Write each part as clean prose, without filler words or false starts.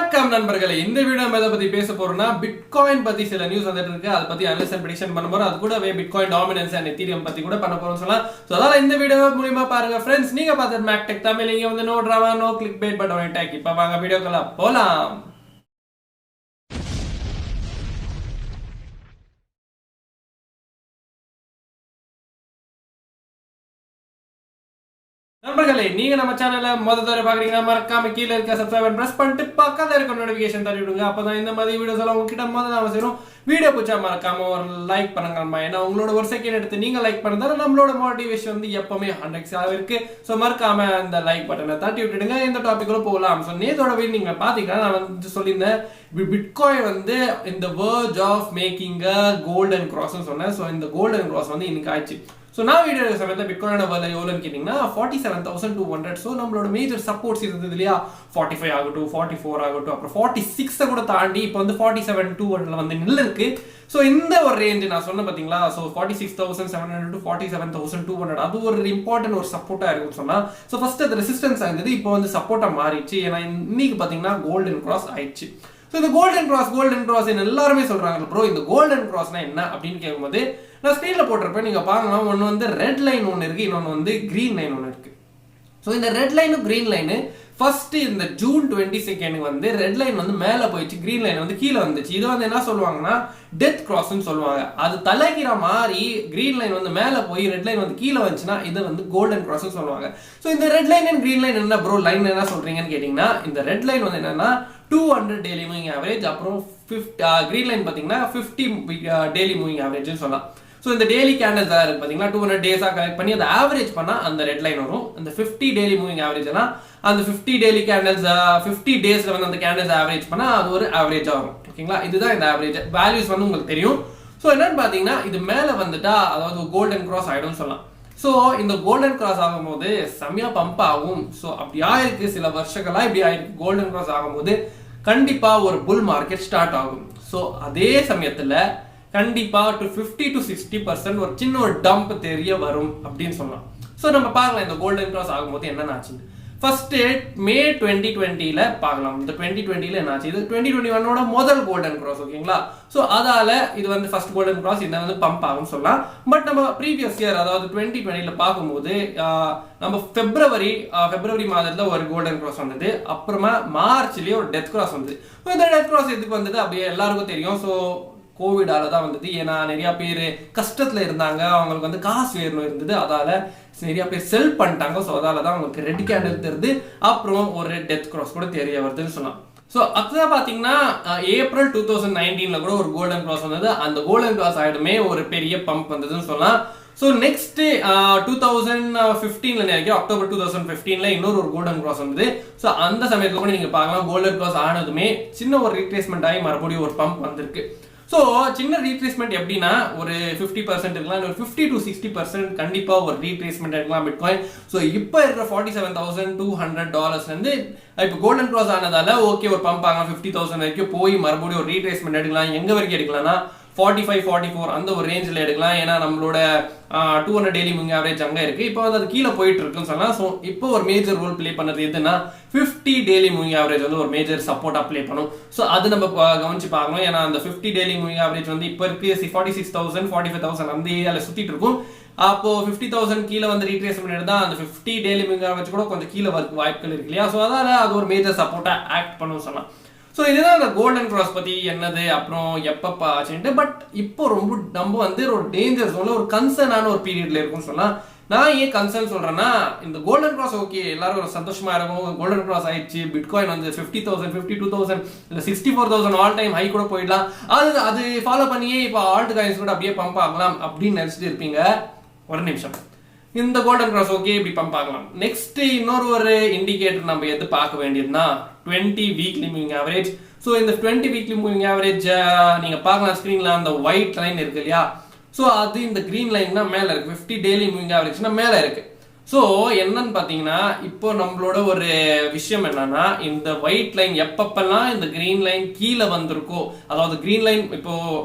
Vanakkam Nanbargale. In the video, I will discuss Bitcoin pati sila news vandirukku adha patti analysis and prediction panna porom adu kuda Bitcoin dominance and Ethereum patti kuda panna porom solla so adala indha video mooliyama paarenga friends neenga paatha mactechtamil inga vandha no drama no clickbait but on attack ipa vaanga video kala polam நண்பர்களே நீங்க நம்ம சேனலை முதல்ல பாக்குறீங்கன்னா மறக்காம கீழ இருக்க subscribe button press பண்ணிட்டு பக்கத்துல இருக்க நோட்டிபிகேஷன் தட்டி விடுங்க அப்பதான் இந்த மாதிரி வீடியோஸ் எல்லாம் உங்ககிட்ட முதல்ல அவசியம் வீடியோ பிடிச்சா மறக்காம ஒரு லைக் பண்ணுங்க ஏன்னா உங்களோட ஒரு செகண்ட் எடுத்து நீங்க லைக் பண்ணதால நம்மளோட மோட்டிவேஷன் வந்து எப்பவுமே 100x இருக்கு சோ மறக்காம அந்த லைக் பட்டனை தட்டி விட்டுடுங்க இந்த டாபிக்குள்ள போகலாம் சோ நேத்தோட வீடியோ நீங்க பாத்தீங்கன்னா நான் வந்து சொல்லியிருந்தேன் பிட்காயின் வந்து இந்த verge of making a golden cross னு சொன்னேன் சோ இந்த golden cross வந்து இன்னைக்கு ஆயிடுச்சு So now video சமயத்துல பிட்காயினோட விலை எவ்வளவுன்னு கேட்டிங்கன்னா 47200 சோ நம்மளோட மேஜர் சப்போர்ட்ஸ் இருந்தது இல்லையா 45 ஆகட்டும் 44 ஆகட்டும் அப்புறம் 46 கூட தாண்டி இப்போ வந்து 47200ல வந்து நில்ல இருக்கு சோ இந்த ஒரு ரேஞ்ச் நான் சொன்ன பாத்தீங்களா சோ 46700 to 47200 அது ஒரு இம்பார்ட்டன்ட் ஒரு சப்போர்ட்டா இருக்குன்னு சொன்னா சோ ஃபர்ஸ்ட் அது ரெசிஸ்டன்ஸ் ஆயிருந்தது இப்போ வந்து சப்போர்ட்டா மாறிடுச்சு ஏன்னா இன்னைக்கு பாத்தீங்கன்னா கோல்டன் கிராஸ் ஆயிடுச்சு சோ இந்த கோல்டன் கிராஸ் எல்லாருமே சொல்றாங்க ப்ரோ இந்த கோல்டன் கிராஸ்னா என்ன அப்படின்னு கேட்கும்போது நான் ஸ்கிரீன்ல போட்டிருப்பேன் நீங்க பாக்கலாம் ஒன்னு வந்து ரெட் லைன் ஒன்னு இருக்கு இன்னொன்னு வந்து கிரீன் லைன் ஒன்னு இருக்கு சோ இந்த ரெட் லைனும் கிரீன் லைன் ஃபர்ஸ்ட் இந்த ஜூன் 22 வந்து ரெட் லைன் வந்து மேல போயிடுச்சு கிரீன் லைன் வந்து கீழே வந்துச்சு இது வந்து என்ன சொல்லுவாங்கன்னா டெத் கிராஸ்னு சொல்லுவாங்க அது தலைகிற மாதிரி கிரீன் லைன் வந்து மேல போய் ரெட் லைன் வந்து கீழே வந்துச்சுன்னா இது வந்து கோல்டன் கிராஸ்னு சொல்லுவாங்க சோ இந்த red line and green line என்ன ப்ரோ லைன் என்ன சொல்றீங்கன்னு கேட்டீங்கன்னா இந்த ரெட் லைன் வந்து என்னன்னா 200 டெய்லி மூவிங் ஆவரேஜ் அப்புறம் கிரீன் லைன் பாத்தீங்கன்னா 50 டெய்லி மூவிங் ஆவரேஜ்னு சொல்லலாம் சோ இந்த டெய்லி கேண்டல்ஸ் இருக்கு பாத்தீங்களா 200 டேஸா கலெக்ட் பண்ணி அதை ஆவரேஜ் பண்ணா அந்த ரெட் லைன் வரும் அந்த 50 டெய்லி மூவிங் ஆவரேஜ்னா அந்த 50 டெய்லி கேண்டல்ஸ் 50 டேஸ்ல வந்து அந்த கேண்டல்ஸ் ஆவரேஜ் பண்ணா அது ஒரு ஆவரேஜா வரும் ஓகேங்களா இதுதான் இந்த ஆவரேஜ் வேல்யூஸ் வந்து உங்களுக்கு தெரியும் சோ என்னன்னு பாத்தீங்கன்னா இது மேல வந்துட்டா அதாவது கோல்டன் கிராஸ் ஆயிடும்னு சொல்லலாம் சோ இந்த கோல்டன் கிராஸ் ஆகும்போது செமையா பம்ப் ஆகும் சோ அப்படி ஆயிருக்கு சில வருஷங்களா இப்படி ஆயிருக்கு கோல்டன் கிராஸ் ஆகும்போது கண்டிப்பா ஒரு புல் மார்க்கெட் ஸ்டார்ட் ஆகும் சோ அதே சமயத்துல கண்டிப்பா 50 to 60% ஒரு சின்ன ஒரு டம்ப் தெரிய வரும் அப்படின்னு சொல்லலாம் சோ நம்ம பார்க்கலாம் இந்த கோல்டன் கிராஸ் ஆகும்போது என்ன ஆச்சு ஃபர்ஸ்ட் மே 2020ல பார்க்கலாம் இந்த 2020ல என்ன ஆச்சு இது 2021ஓட முதல் கோல்டன் கிராஸ் ஓகேங்களா சோ அதால இது வந்து ஃபர்ஸ்ட் கோல்டன் கிராஸ் இது வந்து பம்ப் ஆகும் சொல்லலாம் பட் நம்ம ப்ரீவியஸ் இயர் அதாவது 2020ல பாக்கும்போது நம்ம பிப்ரவரி மாதத்துல ஒரு கோல்டன் கிராஸ் வந்தது அப்புறமா மார்ச்லயே ஒரு டெத் கிராஸ் வந்தது இந்த டெத் கிராஸ் எதுக்கு வந்தது அப்படியே எல்லாருக்கும் தெரியும் சோ கோவிடால தான் வந்தது ஏன்னா நிறைய பேர் கஷ்டத்துல இருந்தாங்க அவங்களுக்கு வந்து காசு வேணும் இருந்தது அதால நிறைய பேர் செல் பண்ணிட்டாங்க ஸோ அதால தான் அவங்களுக்கு ரெட் கேண்டில் தெரியுது அப்புறம் ஒரு டெத் கிராஸ் கூட தெரிய வருதுன்னு சொன்னான் ஸோ அதுதான் பார்த்தீங்கன்னா ஏப்ரல் 2019ல கூட ஒரு கோல்டன் கிராஸ் வந்தது அந்த கோல்டன் கிராஸ் ஆயிடுமே ஒரு பெரிய பம்ப் வந்ததுன்னு சொல்லலாம் ஸோ நெக்ஸ்ட் 2015ல நினைக்கிறேன் அக்டோபர் 2015ல இன்னொரு கோல்டன் கிராஸ் வந்தது ஸோ அந்த சமயத்துல கூட நீங்க பார்க்கலாம் கோல்டன் கிராஸ் ஆனதுமே சின்ன ஒரு ரீட்ரேஸ்மெண்ட் ஆகி மறுபடியும் ஒரு பம்ப் வந்திருக்கு சோ சின்ன ரீட்ரேஸ்மெண்ட் எப்படின்னா ஒரு 50% இருக்கலாம் ஒரு 50 to 60% கண்டிப்பா ஒரு ரீட்ரேஸ்மெண்ட் எடுக்கலாம் பிட்காயின் சோ இப்போ இருக்கிற $47,200 வந்து இப்போ கோல்டன் கிராஸ் ஆனதால ஓகே ஒரு பம்ப் ஆகலாம் 50,000 வரைக்கும் போய் மறுபடியும் ஒரு ரீட்ரேஸ்மெண்ட் எடுக்கலாம் எங்க வரைக்கும் எடுக்கலாம்னா 45-44 அந்த ஒரு ரேஞ்சில் எடுக்கலாம் ஏன்னா நம்மளோட 200 டெய்லி மூவிங் ஆவரேஜ் அங்க இருக்கு இப்போ வந்து அது கீழே போயிட்டு இருக்குன்னு சொல்லலாம் ஸோ இப்போ ஒரு மேஜர் ரோல் பிளே பண்ணது எதுன்னா 50 டெய்லி மூவிங் ஆவரேஜ் வந்து ஒரு மேஜர் சப்போர்ட்டா பிளே பண்ணும் ஸோ அது நம்ம கவனிச்சு பார்க்கணும் ஏன்னா அந்த 50 டெய்லி மூவிங் ஆவரேஜ் வந்து இப்போ இருக்கு 46,000 45,000 அந்த ஏரியால சுத்திட்டு இருக்கும் அப்போ 50,000 கீழே வந்து ரீட்ரேஸ்மெண்ட் எடுத்தா அந்த 50 டெய்லி மூவிங் ஆவரேஜ் கூட கொஞ்சம் கீழே வரதுக்கு வாய்ப்புகள் இருக்கு இல்லையா ஸோ அதால அது ஒரு மேஜர் சப்போர்ட்டா ஆக்ட் பண்ணும் சொல்லலாம் ஸோ இதுதான் அந்த கோல்டன் கிராஸ் பத்தி என்னது அப்புறம் எப்பப்பா ஆச்சுட்டு பட் இப்போ ரொம்ப நம்ம வந்து ஒரு டேஞ்சர் ஜோன்ல ஒரு கன்சர்னான ஒரு பீரியட்ல இருக்கும்னு சொல்லலாம் நான் ஏன் கன்சர்ன் சொல்றேன்னா இந்த கோல்டன் கிராஸ் ஓகே எல்லாரும் சந்தோஷமா இருக்கும் கோல்டன் கிராஸ் ஆயிடுச்சு பிட்காயின் வந்து 50,000 52,000 இல்ல 64,000 ஆல் டைம் ஹை கூட போயிடலாம் அது ஃபாலோ பண்ணியே இப்போ ஆல்ட் காயின்ஸ் கூட அப்படியே பம்ப் ஆகலாம் அப்படின்னு நினைச்சிட்டு இருப்பீங்க ஒரு நிமிஷம் இந்த கோல்டன் கிராஸ் ஓகே இப்படி பம்ப் ஆகலாம் நெக்ஸ்ட் இன்னொரு ஒரு இண்டிகேட்டர் நம்ம எது பார்க்க வேண்டியதுன்னா 20 வீக்லி மூவிங் ஆவரேஜ் ஸோ இந்த 20 வீக்லி மூவிங் ஆவரேஜ் நீங்க பார்க்கலாம் ஸ்கிரீன்ல அந்த ஒயிட் லைன் இருக்கு இல்லையா ஸோ அது இந்த கிரீன் லைன் தான் மேல இருக்கு 50 டெய்லி மூவிங் ஆவரேஜ்னா மேல இருக்கு ஸோ என்னன்னு பார்த்தீங்கன்னா இப்போ நம்மளோட ஒரு விஷயம் என்னன்னா இந்த ஒயிட் லைன் எப்பப்பெல்லாம் இந்த கிரீன் லைன் கீழே வந்திருக்கோ, அதாவது கிரீன் லைன் இப்போ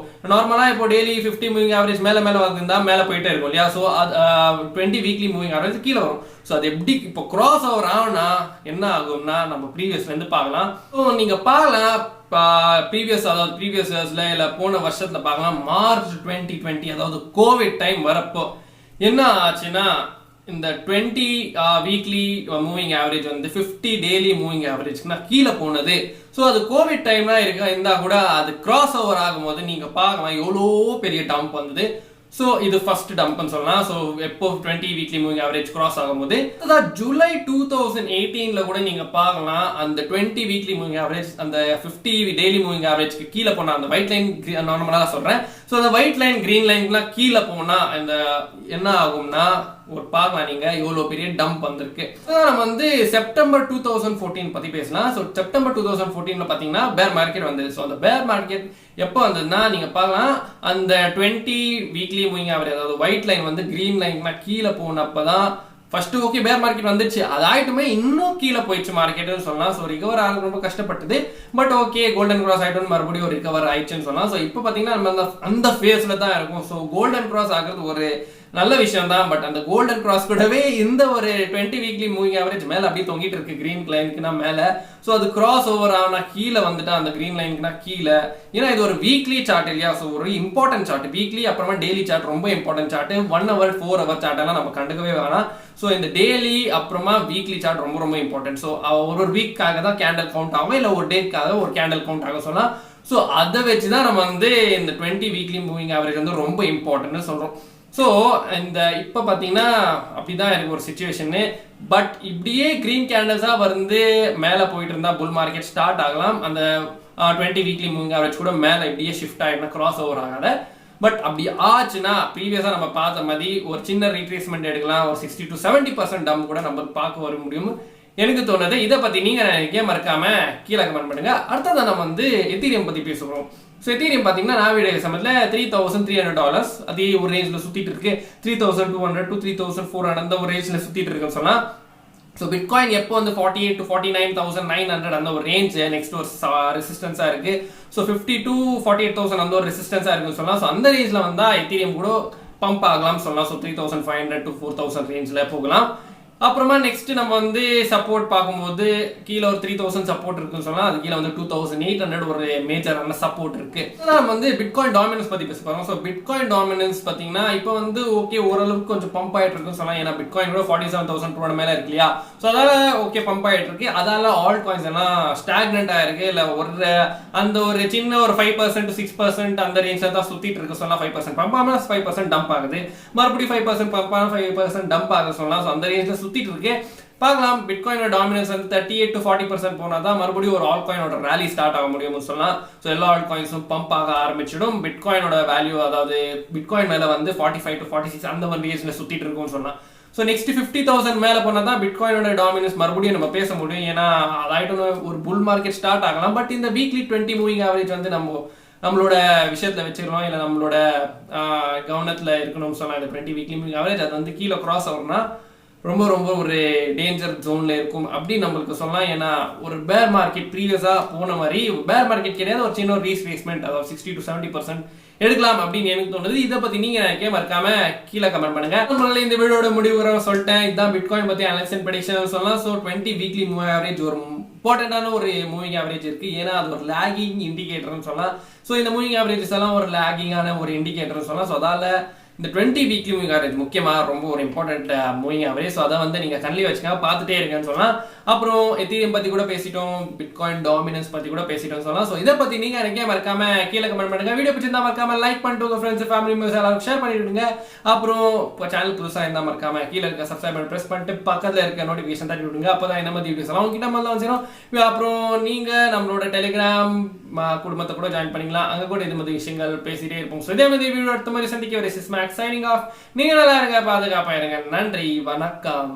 நார்மலாக இப்போ டெய்லி 50 மூவிங் ஆவரேஜ் மேலே மேலே வந்திருந்தா மேலே போயிட்டே இருக்கும் இல்லையா. ஸோ அது 20 வீக்லி மூவிங் ஆவரேஜ் கீழே வரும். ஸோ அது எப்படி இப்போ கிராஸ் ஓவர் ஆகும்னா என்ன ஆகும்னா நம்ம ப்ரீவியஸ்லேருந்து பார்க்கலாம். ஸோ நீங்கள் பார்க்கலாம் ப்ரீவியஸ் இயர்ஸ்ல இல்லை போன வருஷத்தில் பார்க்கலாம். மார்ச் 2020 அதாவது கோவிட் டைம் வரப்போ என்ன ஆச்சுன்னா இந்த 20 வீக்லி மூவிங் ஆவரேஜ் வந்து 50 டெய்லி மூவிங் ஆவரேஜ்னா கீழே போனது. ஸோ அது கோவிட் டைம்லாம் இருந்தா கூட அது கிராஸ் ஓவர் ஆகும்போது நீங்க பார்க்கலாம் எவ்வளோ பெரிய டம்ப் வந்தது. ஸோ இது ஃபர்ஸ்ட் டம்ப்னு சொல்லலாம். ஸோ எப்போ 20 வீக்லி மூவிங் ஆவரேஜ் கிராஸ் ஆகும்போது அதான் ஜூலை 2018ல கூட நீங்க பார்க்கலாம் அந்த 20 வீக்லி மூவிங் ஆவரேஜ் அந்த 50 டெய்லி மூவிங் ஆவரேஜ்க்கு கீழே போனா அந்த ஒயிட் லைன் நார்மலா தான் சொல்றேன். ஸோ அந்த ஒயிட் லைன் கிரீன் லைன்லாம் கீழே போனா இந்த என்ன ஆகும்னா ஒரு பார்க்கலாம் நீங்க எவ்வளவு பெரிய டம்ப் வந்திருக்கு. நம்ம வந்து செப்டம்பர் 2014 பத்தி பேசலாம். ஸோ செப்டம்பர் 2014ல பாத்தீங்கன்னா பேர் மார்க்கெட் வந்தது. ஸோ அந்த பேர் மார்க்கெட் எப்போ வந்ததுன்னா நீங்க பார்க்கலாம் அந்த 20 வீக்லி மூவிங் ஆவரேஜ் அதாவது ஒயிட் லைன் வந்து கிரீன் லைன் கீழே போனப்பதான் ஃபர்ஸ்ட் ஓகே பேர் மார்க்கெட் வந்துச்சு. அது ஆயிட்டுமே இன்னும் கீழே போயிடுச்சு மார்க்கெட்னு சொல்லலாம். ஸோ ரிகவர் ஆக ரொம்ப கஷ்டப்பட்டது. பட் ஓகே கோல்டன் கிராஸ் ஆயிட்டு மறுபடியும் ரிகவர் ஆயிடுச்சுன்னு சொல்லலாம். ஸோ இப்போ பாத்தீங்கன்னா நம்ம அந்த ஃபேஸ்ல தான் இருக்கும். ஸோ கோல்டன் கிராஸ் ஆகிறது ஒரு நல்ல விஷயம் தான். பட் அந்த கோல்டன் கிராஸ் கூடவே இந்த ஒரு 20 வீக்லி மூவிங் ஆவரேஜ் மேல அப்படியே தொங்கிட்டு இருக்கு கிரீன் லைனுக்குனா மேல. ஸோ அது கிராஸ் ஓவர் ஆனா கீழே வந்துட்டா அந்த கிரீன் லைனுக்குனா கீழே. ஏன்னா இது ஒரு வீக்லி சார்ட் இல்லையா. ஸோ ஒரு இம்பார்ட்டன்ட் சார்ட் வீக்லி அப்புறமா டெய்லி சார்ட் ரொம்ப important chart. 1 hour 4 hour chart எல்லாம் நம்ம கண்டுக்கவே வேணாம். ஸோ இந்த டெய்லி அப்புறமா வீக்லி சார்ட் ரொம்ப ரொம்ப இம்பார்ட்டன்ட். ஸோ ஒரு வீக்காக தான் கேண்டல் கவுண்ட் ஆகும், இல்லை ஒரு டேக்காக ஒரு கேண்டல் கவுண்ட் ஆகும் சொல்லலாம். ஸோ அதை வச்சுதான் நம்ம வந்து இந்த 20 வீக்லி மூவிங் ஆவரேஜ் வந்து ரொம்ப இம்பார்ட்டன்ட்னு சொல்றோம். ஸோ இந்த இப்போ பார்த்தீங்கன்னா அப்படிதான் எனக்கு ஒரு சுச்சுவேஷனு. பட் இப்படியே கிரீன் கேண்டல்ஸா வந்து மேலே போயிட்டு இருந்தா புல் மார்க்கெட் ஸ்டார்ட் ஆகலாம். அந்த 20 வீக்லி மூவிங் ஆவரேஜ் கூட மேலே இப்படியே ஷிஃப்ட் ஆகிடுனா கிராஸ் ஓவர் ஆகாத. பட் அப்படி ஆச்சுன்னா ப்ரீவியஸா நம்ம பார்த்த மாதிரி ஒரு சின்ன ரீட்ரேஸ்மெண்ட் எடுக்கலாம். ஒரு 60 to 70% டம்ப் கூட நம்ம பார்க்க வர முடியும் எனக்கு தோணுது. இதை பத்தி நீங்க எனக்கே மறக்காம கீழே கமெண்ட் பண்ணுங்க. அடுத்ததான் நம்ம வந்து எத்தீரியம் பத்தி பேசுகிறோம். ஸோ எத்தீரியம் பார்த்தீங்கன்னா நான் வீடியோ சமயத்தில் $3,300 அதே ஒரு ரேஞ்சில் சுற்றிட்டு இருக்கு. 3,200 to 3,400 அந்த ஒரு ரேஞ்சில் சுற்றிட்டு இருக்குன்னு சொன்னால். ஸோ பிட்காயின் எப்போ வந்து 48 to 49,900 அந்த ஒரு ரேஞ்ச் நெக்ஸ்ட் ஒரு ரெசிஸ்டன்ஸாக இருக்கு. ஸோ 50 to 48,000 அந்த ஒரு ரெசிஸ்டன்ஸாக இருக்குன்னு சொல்லலாம். ஸோ அந்த ரேஞ்சில் வந்தால் எத்தீரியம் கூட பம்ப் ஆகலாம் சொல்லலாம். ஸோ 3,500 to 4,000 ரேஞ்சில் போகலாம். அப்புறமா நெக்ஸ்ட் நம்ம வந்து சப்போர்ட் பார்க்கும்போது கீழே ஒரு 3,000 சப்போர்ட் இருக்குன்னு சொல்லலாம். அது கீழே வந்து 2,800 ஒரு மேஜரான சப்போர்ட் இருக்கு. நம்ம வந்து பிட்காயின் டாமினன்ஸ் பத்தி பேச போறோம். ஸோ பிட்காயின் டாமினன்ஸ் பாத்தீங்கன்னா இப்போ வந்து ஓகே ஓரளவுக்கு கொஞ்சம் பம்ப் ஆயிட்டு இருக்குன்னு சொல்லலாம். ஏன்னா பிட்காயின் கூட 47,000 மேல இருக்கு இல்லையா. ஸோ அதால ஓகே பம்ப் ஆயிட்டு இருக்கு. அதால ஆல் காயின்ஸ் எல்லாம் ஸ்டாக்னன்ட் ஆயிருக்கு. இல்ல ஒரு அந்த ஒரு சின்ன ஒரு 5% to 6% அந்த ரேஞ்ச்ல தான் சுத்திட்டு இருக்கு சொல்லலாம். 5% பம்ப் ஆனா 5% டம்ப் ஆகுது, மறுபடியும் 5% பம்ப் ஆனா 5% டம்ப் ஆகுது சொல்லலாம். ஸோ அந்த ரேஞ்ச்ல சுத்திட்டு இருக்கு. பார்க்கலாம் பிட்காயினோட டாமினன்ஸ் வந்து 38 to 40% போனா தான் மறுபடியும் ஒரு ஆல் காயினோட ரேலி ஸ்டார்ட் ஆக முடியும்னு சொல்லலாம். ஸோ எல்லா ஆல் காயின்ஸும் பம்ப் ஆக ஆரம்பிச்சிடும். பிட்காயினோட வேல்யூ அதாவது பிட்காயின் மேல வந்து 45 to 46 அந்த மாதிரி ரேஞ்ச்ல சுத்திட்டு இருக்கும்னு சொல்லலாம். ஸோ நெக்ஸ்ட் 50,000 மேல போனா தான் பிட்காயினோட டாமினன்ஸ் மறுபடியும் நம்ம பேச முடியும். ஏன்னா அதாயிட்டு ஒரு புல் மார்க்கெட் ஸ்டார்ட் ஆகலாம். பட் இந்த வீக்லி 20 மூவிங் ஆவரேஜ் வந்து நம்மளோட விஷயத்துல வச்சுக்கிறோம், இல்லை நம்மளோட கவனத்துல இருக்கணும்னு சொன்னா இந்த 20 வீக்லி மூவிங் ஆவரேஜ் அது வந்து கீழே கிராஸ் ஆகும்னா ரொம்ப ரொம்ப ஒரு டேஞ்சர் ஜோன்ல இருக்கும் அப்படின்னு நம்மளுக்கு சொல்லலாம். ஏன்னா ஒரு பேர் மார்க்கெட் ப்ரீவியஸா போன மாதிரி பேர் மார்க்கெட் கிடையாது, ஒரு சின்ன ரீஸ்பேஸ்மெண்ட் அதாவது 60 to 70% எடுக்கலாம் அப்படின்னு எனக்கு தோணுது. இதை பத்தி நீங்க எனக்கே மறக்காம கீழே கமெண்ட் பண்ணுங்க. நம்மளால இந்த வீடியோட முடிவு சொல்லிட்டேன். இதுதான் பிட்காயின் பத்தி அனலைஸ் அண்ட் ப்ரெடிக்ஷன் சொல்லலாம். ஸோ 20 வீக்லி மூவிங் ஆவரேஜ் ஒரு இம்பார்ட்டன்டான ஒரு மூவிங் ஆவரேஜ் இருக்கு. ஏன்னா அது ஒரு லாகிங் இண்டிகேட்டர்னு சொல்லலாம். ஸோ இந்த மூவிங் ஆவரேஜஸ் எல்லாம் ஒரு லாகிங்கான ஒரு இண்டிகேட்டர்னு சொல்லலாம். ஸோ அதால இந்த 20 வீக்லி மூவிங் ஆவரேஜ் முக்கியமாக ரொம்ப ஒரு இம்பார்ட்டன்ட் மூவிங் ஆவரேஜ். ஸோ அதை வந்து நீங்கள் கண்ணில் வச்சுக்காம பார்த்துட்டே இருக்கேன்னு சொல்லலாம். அப்புறம் எத்தீரியம் பற்றி கூட பேசிட்டோம், பிட்காயின் டாமினன்ஸ் பற்றி கூட பேசிட்டோம் சொல்லலாம். ஸோ இதை பற்றி நீங்கள் எனக்கே மறக்காம கீழே கமெண்ட் பண்ணுங்க. வீடியோ பிடிச்சிருந்தா மறக்காம லைக் பண்ணிட்டு உங்கள் ஃப்ரெண்ட்ஸ் ஃபேமிலி மெம்பர்ஸ் எல்லாரும் ஷேர் பண்ணிவிடுங்க. அப்புறம் இப்போ சேனல் புதுசாக இருந்தால் மறக்காம கீழே இருக்க சப்ஸ்கிரைப் பண்ணி ப்ரெஸ் பண்ணிட்டு பக்கத்தில் இருக்க நோட்டிஃபிகேஷன் தட்டி விடுங்க. அப்போ தான் இந்த மாதிரி வீடியோஸ் எல்லாம் உங்ககிட்ட மாதிரி தான் சேரும். அப்புறம் நீங்கள் நம்மளோட டெலிகிராம் குடும்பத்தை கூட ஜாயின் பண்ணிக்கலாம். அங்கே கூட இது மாதிரி விஷயங்கள் பேசிட்டே இருப்போம். ஸோ இதே மாதிரி வீடியோ அடுத்த மாதிரி சந்திக்க வரை சிஸ் மேக்ஸ் சைனிங் ஆஃப். நீங்க நல்லா இருங்க, பாதுகாப்பா இருங்க. நன்றி, வணக்கம்.